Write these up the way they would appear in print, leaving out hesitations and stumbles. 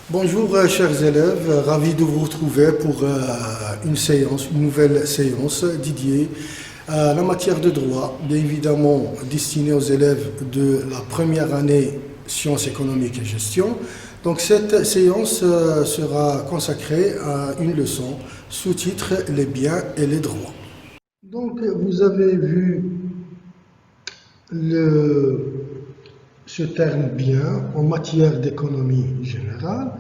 Bonjour chers élèves, ravi de vous retrouver pour une nouvelle séance dédiée à la matière de droit, bien évidemment destinée aux élèves de la première année sciences économiques et gestion. Donc cette séance sera consacrée à une leçon sous-titre les biens et les droits. Donc vous avez vu ce terme bien en matière d'économie générale.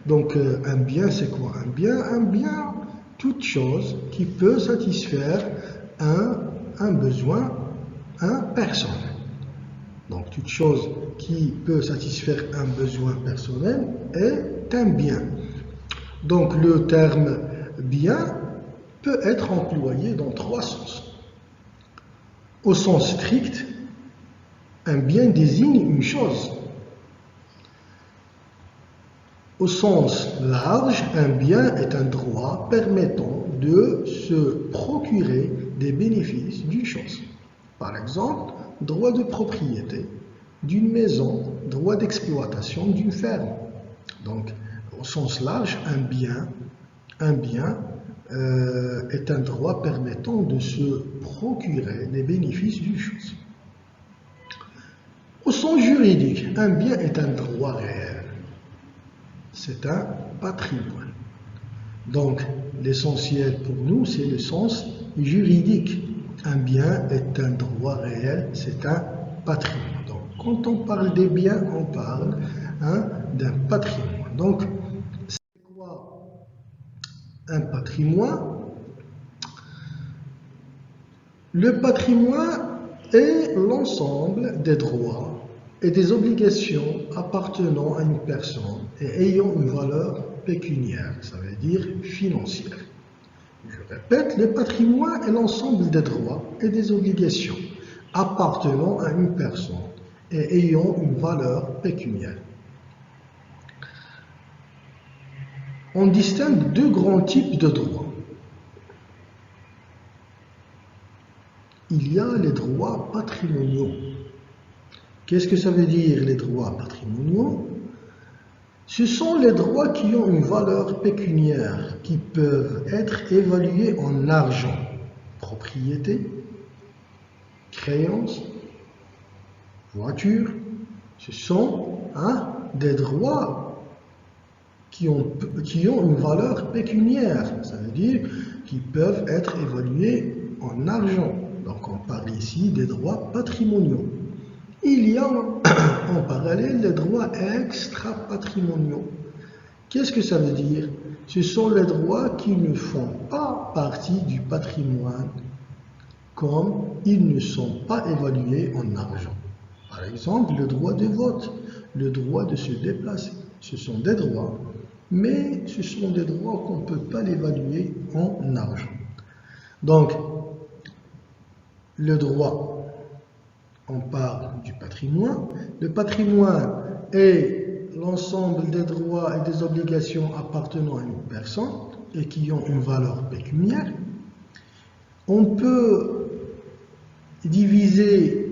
Donc un bien, c'est quoi un bien? Un bien, toute chose qui peut satisfaire un besoin personnel. Donc toute chose qui peut satisfaire un besoin personnel est un bien. Donc le terme bien peut être employé dans trois sens. Au sens strict, un bien désigne une chose. Au sens large, un bien est un droit permettant de se procurer des bénéfices d'une chose. Par exemple, droit de propriété d'une maison, droit d'exploitation d'une ferme. Donc, au sens large, un bien est un droit permettant de se procurer des bénéfices d'une chose. Au sens juridique, un bien est un droit réel. C'est un patrimoine. Donc, l'essentiel pour nous, c'est le sens juridique. Un bien est un droit réel, c'est un patrimoine. Donc, quand on parle des biens, on parle d'un patrimoine. Donc, c'est quoi un patrimoine? Le patrimoine est l'ensemble des droits et des obligations appartenant à une personne et ayant une valeur pécuniaire, ça veut dire financière. Je répète, le patrimoine est l'ensemble des droits et des obligations appartenant à une personne et ayant une valeur pécuniaire. On distingue deux grands types de droits. Il y a les droits patrimoniaux. Qu'est-ce que ça veut dire les droits patrimoniaux? Ce sont les droits qui ont une valeur pécuniaire, qui peuvent être évalués en argent, propriété, créance, voiture. Ce sont des droits qui ont une valeur pécuniaire, ça veut dire qu'ils peuvent être évalués en argent. Donc on parle ici des droits patrimoniaux. Il y a en parallèle les droits extra-patrimoniaux. Qu'est-ce que ça veut dire? Ce sont les droits qui ne font pas partie du patrimoine, comme ils ne sont pas évalués en argent. Par exemple, le droit de vote, le droit de se déplacer. Ce sont des droits, mais ce sont des droits qu'on ne peut pas l'évaluer en argent. Donc, le droit, on parle du patrimoine. Le patrimoine est l'ensemble des droits et des obligations appartenant à une personne et qui ont une valeur pécuniaire. On peut diviser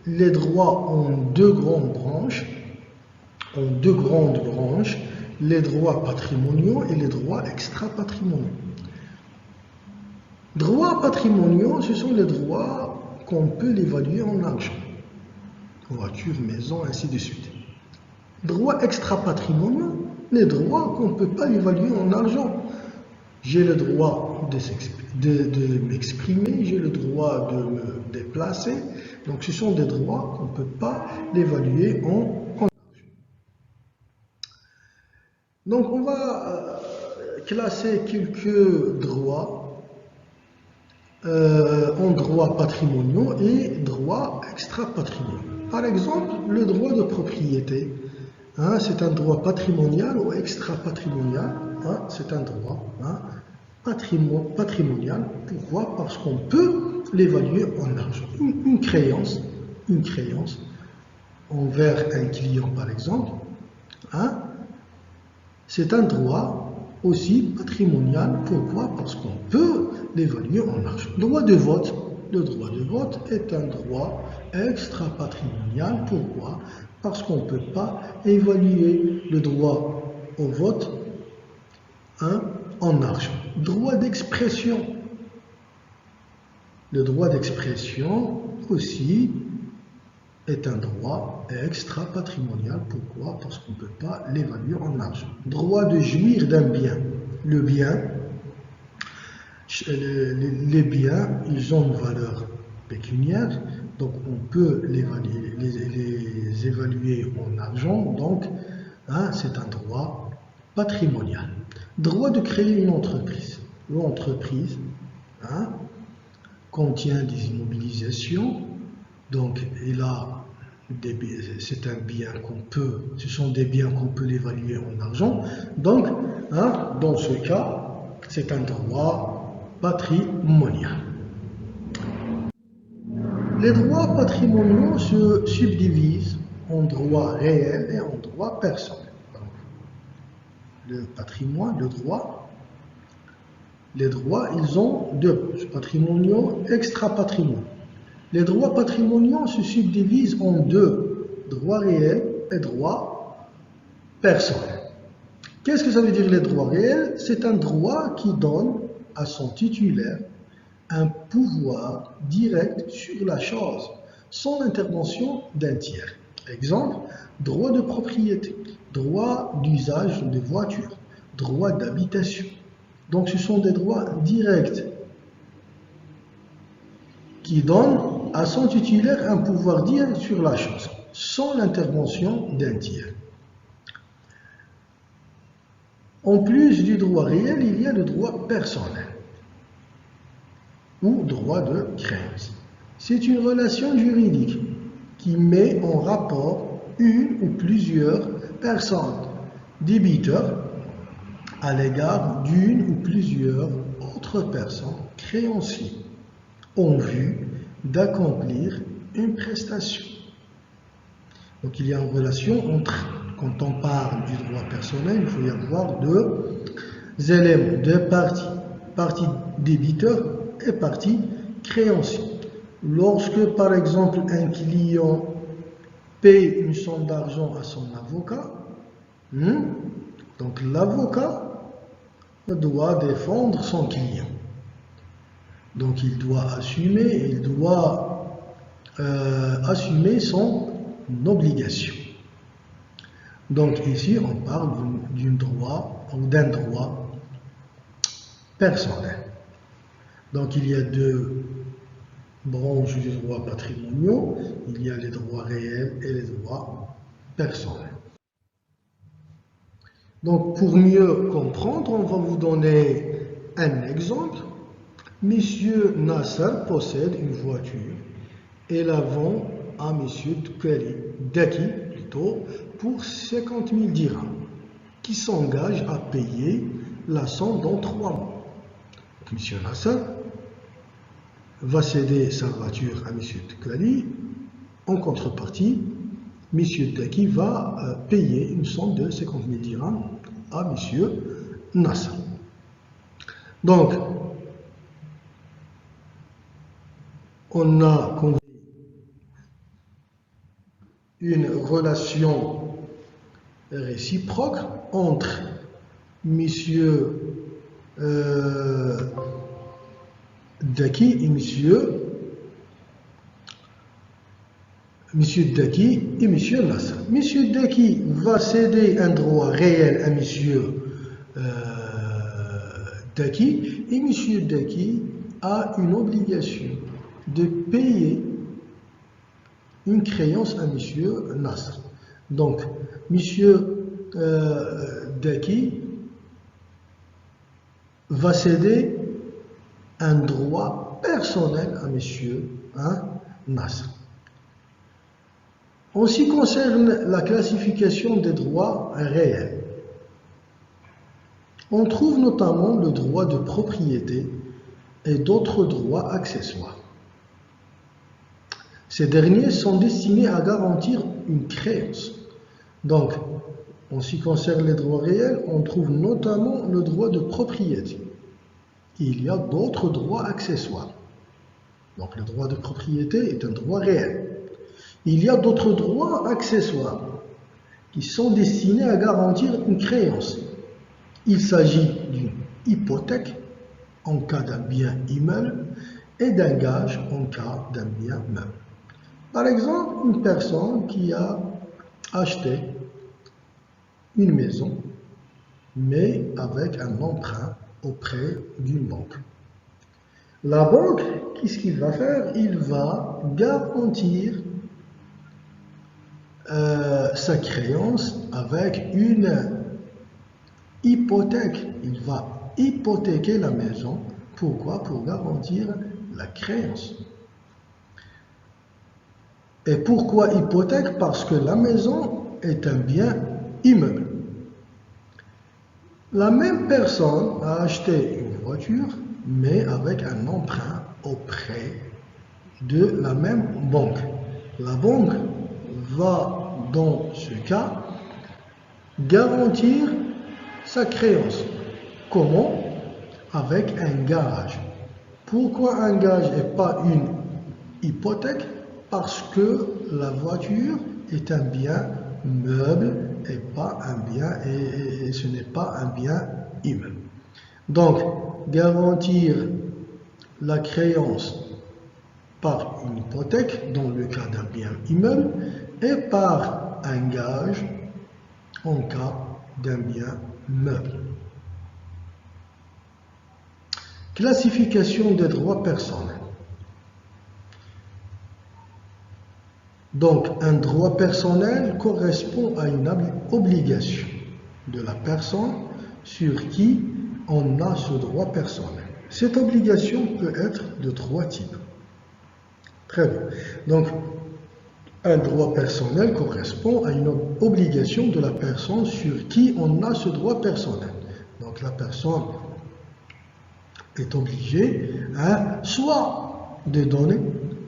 les droits en deux grandes branches, les droits patrimoniaux et les droits extra-patrimoniaux. Droits patrimoniaux, ce sont les droits qu'on peut l'évaluer en argent, voiture, maison, ainsi de suite. Droits extra-patrimoniaux, les droits qu'on ne peut pas évaluer en argent. J'ai le droit de m'exprimer, j'ai le droit de me déplacer. Donc ce sont des droits qu'on ne peut pas l'évaluer en argent. Donc on va classer quelques droits en droits patrimoniaux et droits extra-patrimoniaux. Par exemple, le droit de propriété, c'est un droit patrimonial ou extra-patrimonial, c'est un droit patrimonial. Pourquoi? Parce qu'on peut l'évaluer en argent. Une créance envers un client, par exemple, c'est un droit aussi patrimonial. Pourquoi? Parce qu'on peut l'évaluer en argent. Droit de vote. Le droit de vote est un droit extra-patrimonial. Pourquoi? Parce qu'on ne peut pas évaluer le droit au vote en argent. Droit d'expression. Le droit d'expression aussi est un droit extra-patrimonial. Pourquoi? Parce qu'on ne peut pas l'évaluer en argent. Droit de jouir d'un bien. Le bien, les biens, ils ont une valeur pécuniaire, donc on peut les évaluer en argent, donc c'est un droit patrimonial. Droit de créer une entreprise. L'entreprise contient des immobilisations, donc c'est un bien ce sont des biens qu'on peut l'évaluer en argent, donc dans ce cas, c'est un droit patrimonial. Les droits patrimoniaux se subdivisent en droits réels et en droits personnels. Le patrimoine, les droits, ils ont deux, patrimoniaux, extra-patrimoniaux. Les droits patrimoniaux se subdivisent en deux, droits réels et droits personnels. Qu'est-ce que ça veut dire les droits réels? C'est un droit qui donne à son titulaire un pouvoir direct sur la chose, sans l'intervention d'un tiers. Exemple, droit de propriété, droit d'usage de voiture, droit d'habitation. Donc ce sont des droits directs qui donnent à son titulaire un pouvoir direct sur la chose, sans l'intervention d'un tiers. En plus du droit réel, il y a le droit personnel ou droit de créance. C'est une relation juridique qui met en rapport une ou plusieurs personnes débiteurs à l'égard d'une ou plusieurs autres personnes créanciers en vue d'accomplir une prestation. Donc il y a une relation entre, quand on parle du droit personnel, il faut y avoir deux éléments, deux parties, partie débiteur et partie créancier. Lorsque par exemple un client paie une somme d'argent à son avocat, donc l'avocat doit défendre son client. Donc il doit assumer, assumer son obligation. Donc ici on parle d'un droit personnel. Donc il y a deux branches du droit patrimonial, il y a les droits réels et les droits personnels. Donc pour mieux comprendre, on va vous donner un exemple. Monsieur Nasser possède une voiture et la vend à Monsieur Daki pour 50 000 dirhams, qui s'engage à payer la somme dans 3 mois. Monsieur Nasser va céder sa voiture à Monsieur Tuklali. En contrepartie, Monsieur Daki va payer une somme de 50 000 dirhams à Monsieur Nasser. Donc, on a convenu une relation réciproque entre Monsieur Daki et Monsieur Daki et Monsieur Nasser. Monsieur Daki va céder un droit réel à Monsieur Daki et Monsieur Daki a une obligation de payer une créance à Monsieur Nasser. Donc, Monsieur Daki va céder un droit personnel à Monsieur Nasser. En ce qui concerne la classification des droits réels, on trouve notamment le droit de propriété et d'autres droits accessoires. Ces derniers sont destinés à garantir une créance. Donc, en ce qui concerne les droits réels, on trouve notamment le droit de propriété. Il y a d'autres droits accessoires. Donc, le droit de propriété est un droit réel. Il y a d'autres droits accessoires qui sont destinés à garantir une créance. Il s'agit d'une hypothèque en cas d'un bien immeuble et d'un gage en cas d'un bien meuble. Par exemple, une personne qui a acheté une maison, mais avec un emprunt auprès d'une banque. La banque, qu'est-ce qu'il va faire? Il va garantir sa créance avec une hypothèque. Il va hypothéquer la maison. Pourquoi? Pour garantir la créance. Et pourquoi hypothèque? Parce que la maison est un bien immeuble. La même personne a acheté une voiture, mais avec un emprunt auprès de la même banque. La banque va, dans ce cas, garantir sa créance. Comment? Avec un gage. Pourquoi un gage et pas une hypothèque? Parce que la voiture est un bien meuble et pas un bien et ce n'est pas un bien immeuble. Donc, garantir la créance par une hypothèque dans le cas d'un bien immeuble et par un gage en cas d'un bien meuble. Classification des droits personnels. Donc, un droit personnel correspond à une obligation de la personne sur qui on a ce droit personnel. Cette obligation peut être de 3 types. Très bien. Donc, un droit personnel correspond à une obligation de la personne sur qui on a ce droit personnel. Donc, la personne est obligée soit de donner,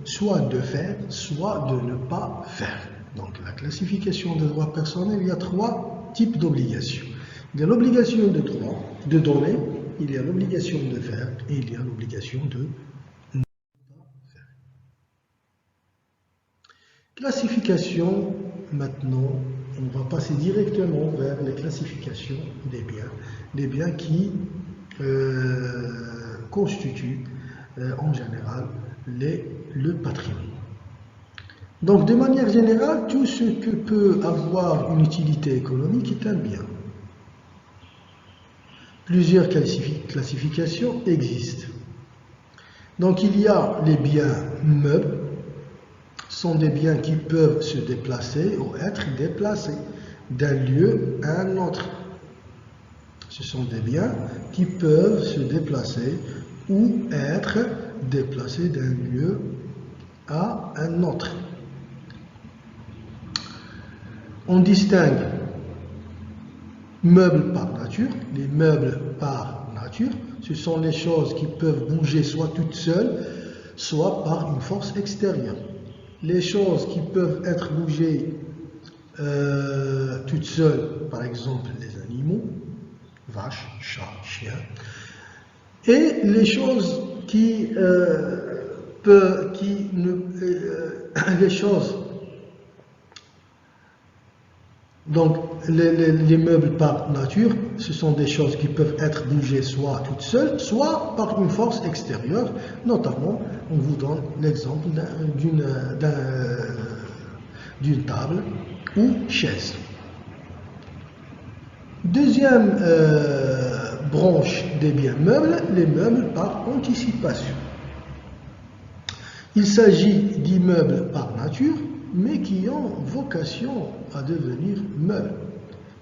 soit de faire, soit de ne pas faire. Donc, la classification des droits personnels, il y a 3 types d'obligations. Il y a l'obligation de droit, de donner, il y a l'obligation de faire et il y a l'obligation de ne pas faire. Classification, maintenant, on va passer directement vers les classifications des biens qui constituent en général le patrimoine. Donc, de manière générale, tout ce que peut avoir une utilité économique est un bien. Plusieurs classifications existent. Donc, il y a les biens meubles, sont des biens qui peuvent se déplacer ou être déplacés d'un lieu à un autre. Ce sont des biens qui peuvent se déplacer ou être déplacés d'un lieu à un autre. On distingue meubles par nature. Les meubles par nature, ce sont les choses qui peuvent bouger soit toutes seules, soit par une force extérieure. Les choses qui peuvent être bougées toutes seules, par exemple les animaux, vaches, chats, chiens, et les choses donc les meubles par nature, ce sont des choses qui peuvent être bougées soit toutes seules, soit par une force extérieure. Notamment, on vous donne l'exemple d'une table ou chaise. Deuxième branche des biens meubles, les meubles par anticipation. Il s'agit d'immeubles par nature, mais qui ont vocation à devenir meubles.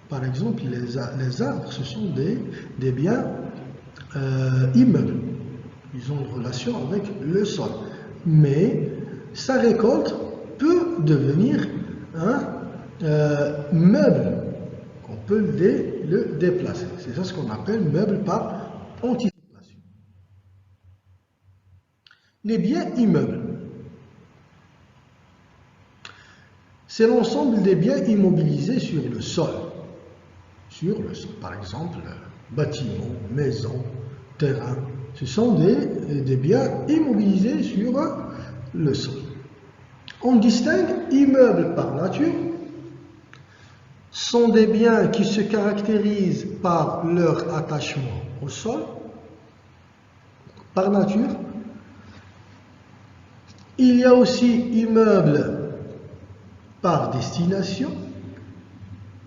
Par exemple, les arbres, ce sont des biens immeubles. Ils ont une relation avec le sol. Mais sa récolte peut devenir un meuble. On peut le déplacer. C'est ça ce qu'on appelle meuble par anticipation. Les biens immeubles. C'est l'ensemble des biens immobilisés sur le sol. Par exemple, bâtiments, maisons, terrains. Ce sont des biens immobilisés sur le sol. On distingue immeubles par nature. sont des biens qui se caractérisent par leur attachement au sol, par nature. Il y a aussi immeubles par destination.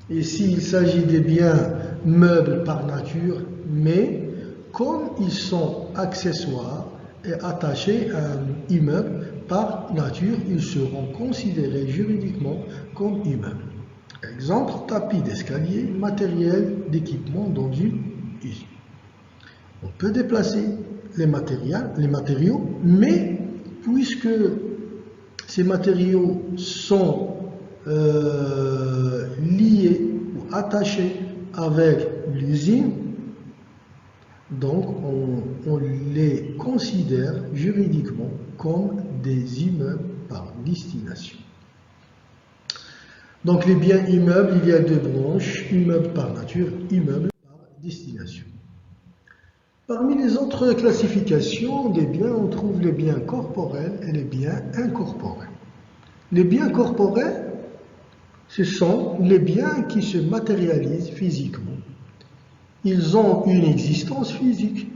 Ici, il s'agit des biens meubles par nature, mais comme ils sont accessoires et attachés à un immeuble par nature, ils seront considérés juridiquement comme immeubles. Exemple, tapis d'escalier, matériel d'équipement dans une usine. On peut déplacer les matériaux, mais puisque ces matériaux sont liés ou attachés avec l'usine, donc on les considère juridiquement comme des immeubles par destination. Donc les biens immeubles, il y a deux branches, immeubles par nature, immeubles par destination. Parmi les autres classifications des biens, on trouve les biens corporels et les biens incorporels. Les biens corporels, ce sont les biens qui se matérialisent physiquement. Ils ont une existence physique.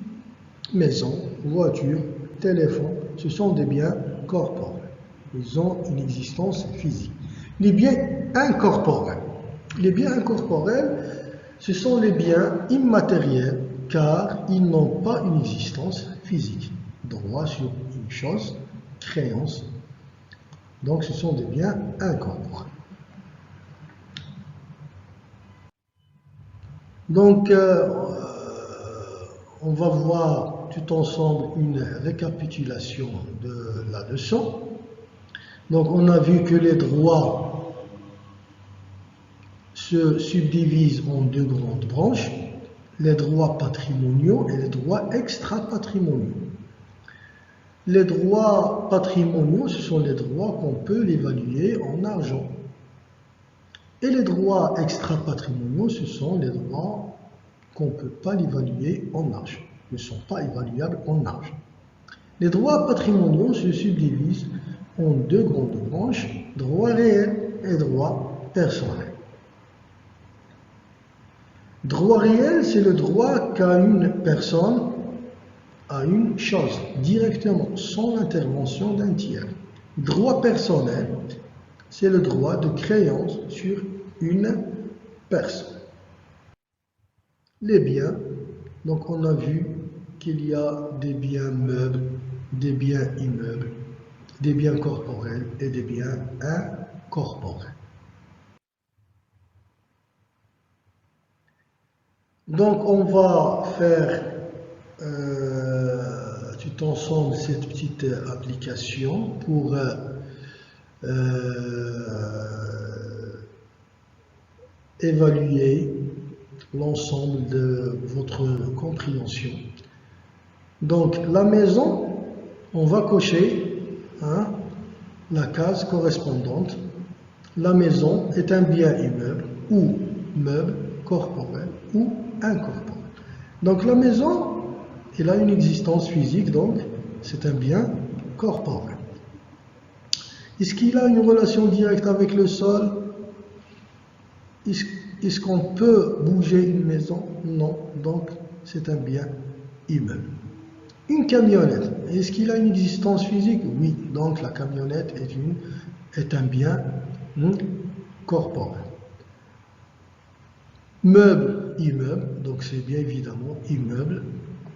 Maison, voiture, téléphone, ce sont des biens corporels. Ils ont une existence physique. Les biens incorporels. Les biens incorporels, ce sont les biens immatériels car ils n'ont pas une existence physique. Droit sur une chose, créance. Donc ce sont des biens incorporels. Donc on va voir tout ensemble une récapitulation de la leçon. Donc on a vu que les droits se subdivisent en deux grandes branches, les droits patrimoniaux et les droits extra-patrimoniaux. Les droits patrimoniaux, ce sont les droits qu'on peut évaluer en argent. Et les droits extra-patrimoniaux, ce sont les droits qu'on ne peut pas évaluer en argent, ne sont pas évaluables en argent. Les droits patrimoniaux se subdivisent en deux grandes branches, droit réel et droit personnel. Droit réel, c'est le droit qu'a une personne à une chose, directement, sans l'intervention d'un tiers. Droit personnel, c'est le droit de créance sur une personne. Les biens, donc on a vu qu'il y a des biens meubles, des biens immeubles, des biens corporels et des biens incorporels. Donc on va faire tout ensemble cette petite application pour évaluer l'ensemble de votre compréhension. Donc la maison, on va cocher la case correspondante. La maison est un bien immeuble ou meuble corporel ou incorporel. Donc la maison, elle a une existence physique, donc c'est un bien corporel. Est-ce qu'il a une relation directe avec le sol? Est-ce qu'on peut bouger une maison? Non, donc c'est un bien immeuble. Une camionnette, est-ce qu'il a une existence physique? Oui, donc la camionnette est un bien corporel. Meuble, immeuble, donc c'est bien évidemment immeuble.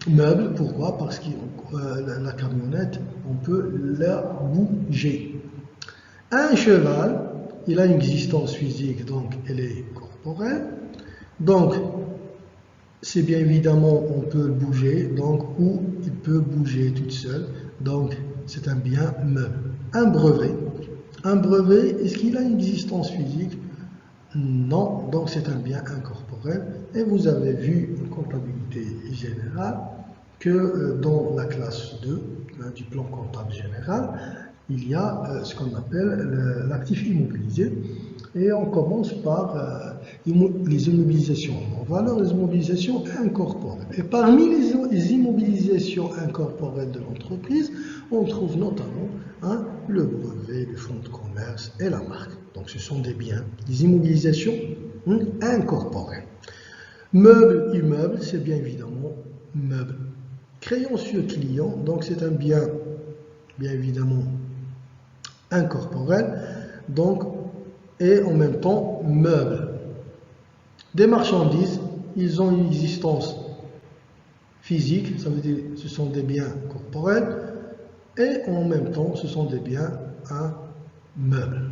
Meuble, pourquoi? Parce que la camionnette, on peut la bouger. Un cheval, il a une existence physique, donc elle est corporelle. Donc, c'est bien évidemment, on peut le bouger, donc, ou il peut bouger toute seule. Donc, c'est un bien meuble. Un brevet, est-ce qu'il a une existence physique? Non, donc c'est un bien incorporel. Et vous avez vu en comptabilité générale que dans la classe 2 du plan comptable général, il y a ce qu'on appelle l'actif immobilisé. Et on commence par les immobilisations en valeur, les immobilisations incorporelles. Et parmi les immobilisations incorporelles de l'entreprise, on trouve notamment le brevet, le fonds de commerce et la marque. Donc ce sont des biens, des immobilisations incorporelles. Meuble, immeuble, c'est bien évidemment meuble. Créancieux client, donc c'est un bien évidemment incorporel, donc et en même temps meuble. Des marchandises, ils ont une existence physique, ça veut dire que ce sont des biens corporels, et en même temps ce sont des biens meubles.